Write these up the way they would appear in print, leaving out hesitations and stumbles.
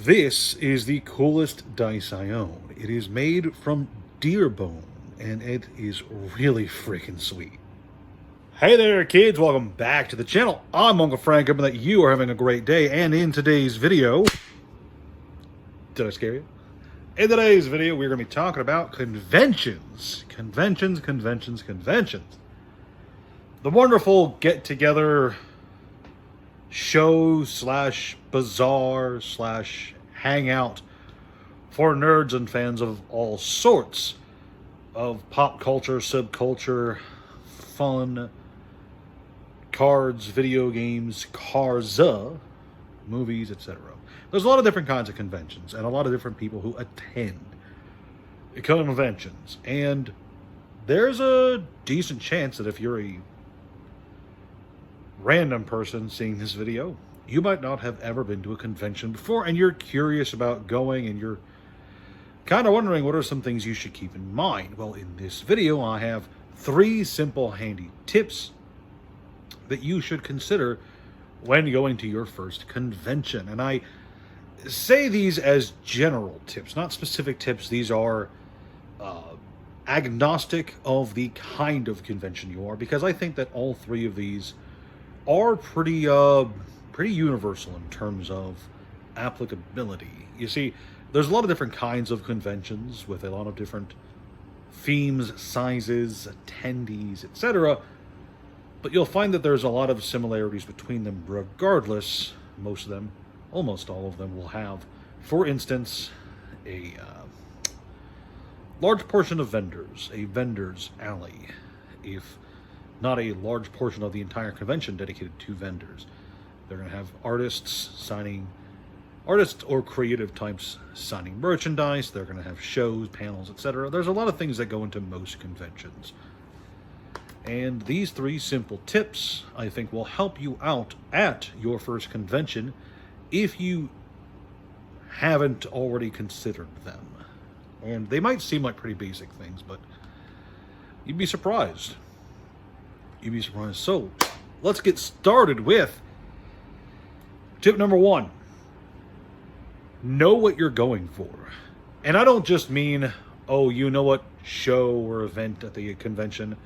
This is the coolest dice I own. It is made from deer bone, and it is really freaking sweet. Hey there, kids. Welcome back to the channel. I'm Uncle Frank, hoping that you are having a great day. And in today's video... Did I scare you? In today's video, we're going to be talking about conventions. Conventions. The wonderful get-together show slash bazaar slash hangout for nerds and fans of all sorts of pop culture, subculture, fun, cards, video games, cars, movies, etc. There's a lot of different kinds of conventions and a lot of different people who attend conventions. And there's a decent chance that if you're a random person seeing this video, you might not have ever been to a convention before, and you're curious about going, and you're kind of wondering what are some things you should keep in mind. Well, in this video, I have 3 simple, handy tips that you should consider when going to your first convention. And I say these as general tips, not specific tips. These are agnostic of the kind of convention you are, because I think that all 3 of these are pretty universal in terms of applicability. You see, there's a lot of different kinds of conventions with a lot of different themes, sizes, attendees, etc. But you'll find that there's a lot of similarities between them regardless. Most of them, almost all of them, will have, for instance, a large portion of vendors, a vendor's alley, if not a large portion of the entire convention dedicated to vendors. They're going to have artists or creative types signing merchandise. They're going to have shows, panels, etc. There's a lot of things that go into most conventions. And these 3 simple tips, I think, will help you out at your first convention if you haven't already considered them. And they might seem like pretty basic things, but you'd be surprised. You'd be surprised. So, let's get started with tip number 1. Know what you're going for. And I don't just mean, oh, you know what show or event at the convention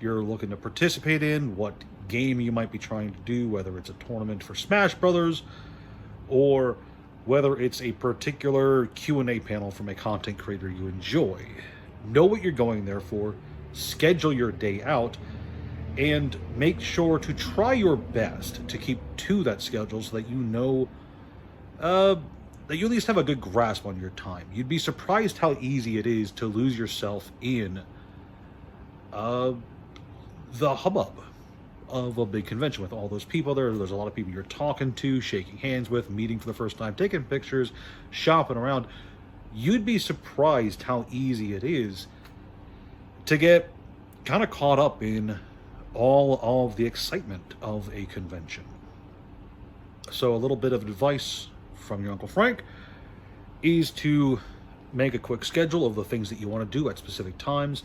you're looking to participate in, what game you might be trying to do, whether it's a tournament for Smash Brothers, or whether it's a particular Q&A panel from a content creator you enjoy. Know what you're going there for, schedule your day out, and make sure to try your best to keep to that schedule so that you know that you at least have a good grasp on your time. You'd be surprised how easy it is to lose yourself in the hubbub of a big convention with all those people there. There's a lot of people you're talking to, shaking hands with, meeting for the first time, taking pictures, shopping around. You'd be surprised how easy it is to get kind of caught up in all of the excitement of a convention. So a little bit of advice from your Uncle Frank is to make a quick schedule of the things that you want to do at specific times.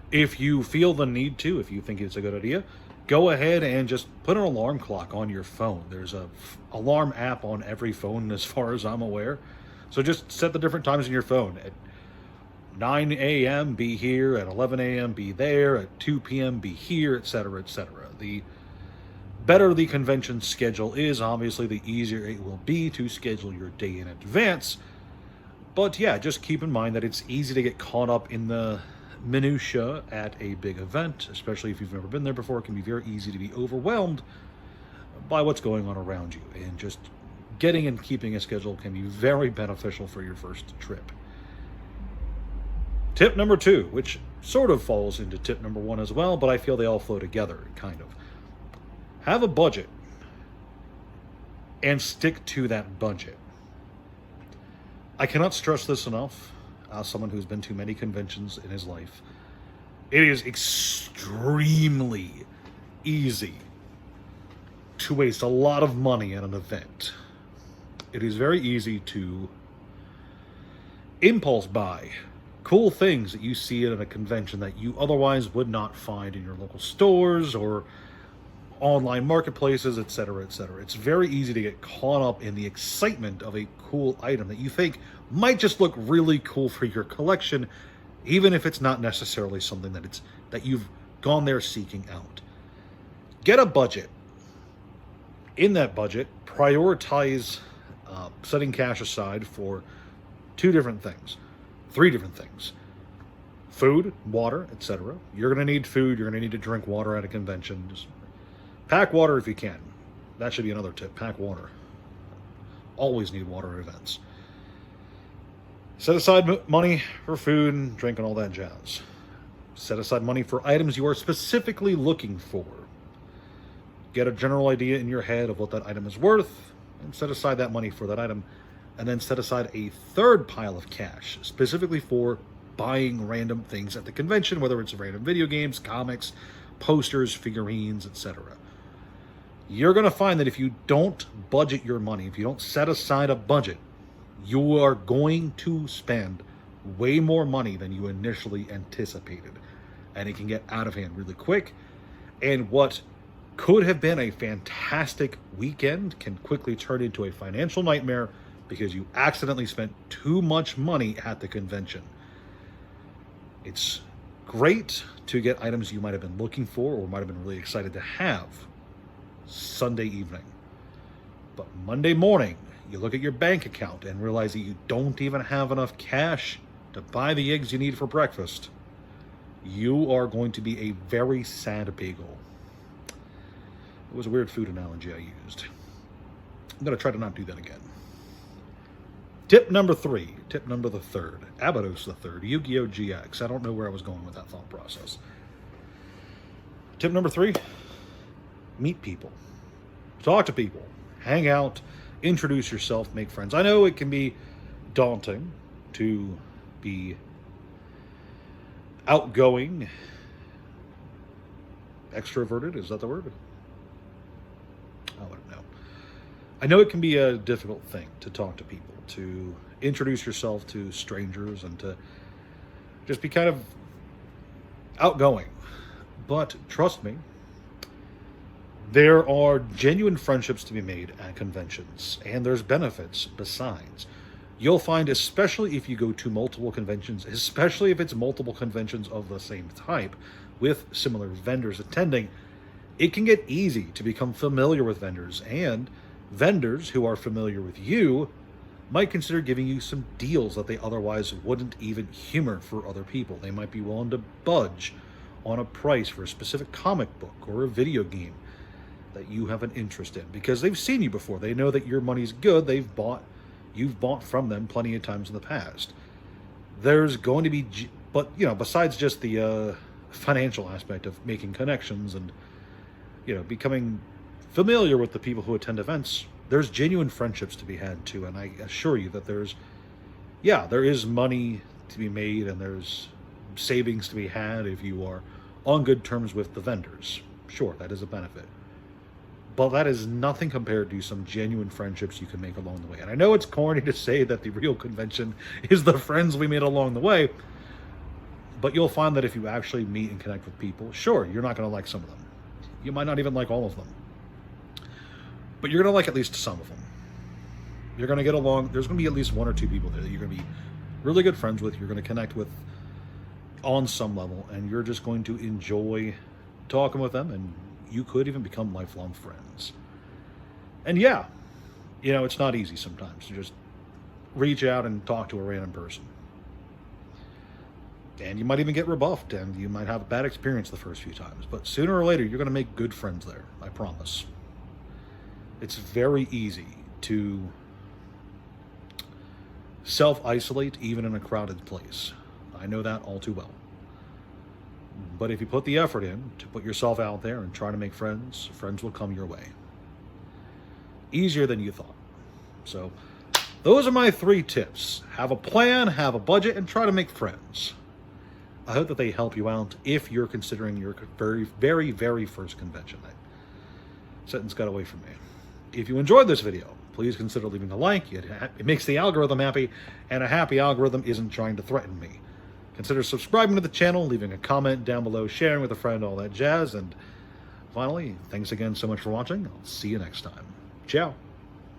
If you feel the need to, if you think it's a good idea, go ahead and just put an alarm clock on your phone. There's a alarm app on every phone as far as I'm aware. So just set the different times in your phone. At 9 a.m. be here, at 11 a.m. be there, at 2 p.m. be here, etc., etc. The better the convention schedule is, obviously, the easier it will be to schedule your day in advance. But yeah, just keep in mind that it's easy to get caught up in the minutia at a big event, especially if you've never been there before. It can be very easy to be overwhelmed by what's going on around you, and just getting and keeping a schedule can be very beneficial for your first trip. Tip number 2, which sort of falls into tip number 1 as well, but I feel they all flow together, kind of. Have a budget and stick to that budget. I cannot stress this enough. Someone who's been to many conventions in his life, it is extremely easy to waste a lot of money at an event. It is very easy to impulse buy cool things that you see at a convention that you otherwise would not find in your local stores or online marketplaces, etc., etc. It's very easy to get caught up in the excitement of a cool item that you think might just look really cool for your collection, even if it's not necessarily something that you've gone there seeking out. Get a budget. In that budget, prioritize setting cash aside for 2 different things, 3 different things: food, water, etc. You're going to need food. You're going to need to drink water at a convention. Just pack water if you can. That should be another tip. Pack water. Always need water at events. Set aside money for food and drink and all that jazz. Set aside money for items you are specifically looking for. Get a general idea in your head of what that item is worth, and set aside that money for that item, and then set aside a 3rd pile of cash specifically for buying random things at the convention, whether it's random video games, comics, posters, figurines, etc. You're going to find that if you don't budget your money, if you don't set aside a budget, you are going to spend way more money than you initially anticipated. And it can get out of hand really quick. And what could have been a fantastic weekend can quickly turn into a financial nightmare because you accidentally spent too much money at the convention. It's great to get items you might have been looking for or might have been really excited to have Sunday evening. But Monday morning, you look at your bank account and realize that you don't even have enough cash to buy the eggs you need for breakfast. You are going to be a very sad bagel. It was a weird food analogy I used. I'm going to try to not do that again. Tip number 3. Tip number the 3rd. Abydos the 3rd. Yu-Gi-Oh! GX. I don't know where I was going with that thought process. Tip number 3. Meet people. Talk to people. Hang out. Introduce yourself. Make friends. I know it can be daunting to be outgoing. Extroverted. Is that the word? I don't know. I know it can be a difficult thing to talk to people, to introduce yourself to strangers, and to just be kind of outgoing. But trust me, there are genuine friendships to be made at conventions, and there's benefits besides. You'll find, especially if you go to multiple conventions, especially if it's multiple conventions of the same type, with similar vendors attending, it can get easy to become familiar with vendors, and vendors who are familiar with you might consider giving you some deals that they otherwise wouldn't even humor for other people. They might be willing to budge on a price for a specific comic book or a video game that you have an interest in because they've seen you before. They know that your money's good. You've bought from them plenty of times in the past. There's going to be, but besides just the financial aspect of making connections and becoming familiar with the people who attend events, there's genuine friendships to be had too. And I assure you that there is money to be made and there's savings to be had if you are on good terms with the vendors. Sure, that is a benefit. But that is nothing compared to some genuine friendships you can make along the way. And I know it's corny to say that the real convention is the friends we made along the way, but you'll find that if you actually meet and connect with people, sure, you're not going to like some of them. You might not even like all of them. But you're going to like at least some of them. You're going to get along. There's going to be at least 1 or 2 people there that you're going to be really good friends with. You're going to connect with on some level. And you're just going to enjoy talking with them. And you could even become lifelong friends. And it's not easy sometimes to just reach out and talk to a random person. And you might even get rebuffed. And you might have a bad experience the first few times. But sooner or later, you're going to make good friends there. I promise. It's very easy to self-isolate even in a crowded place. I know that all too well. But if you put the effort in to put yourself out there and try to make friends, friends will come your way. Easier than you thought. So those are my 3 tips. Have a plan, have a budget, and try to make friends. I hope that they help you out if you're considering your very, very, very first convention. That sentence got away from me. If you enjoyed this video, please consider leaving a like. It makes the algorithm happy, and a happy algorithm isn't trying to threaten me. Consider subscribing to the channel, leaving a comment down below, sharing with a friend, all that jazz, and Finally, thanks again so much for watching. I'll see you next time. Ciao.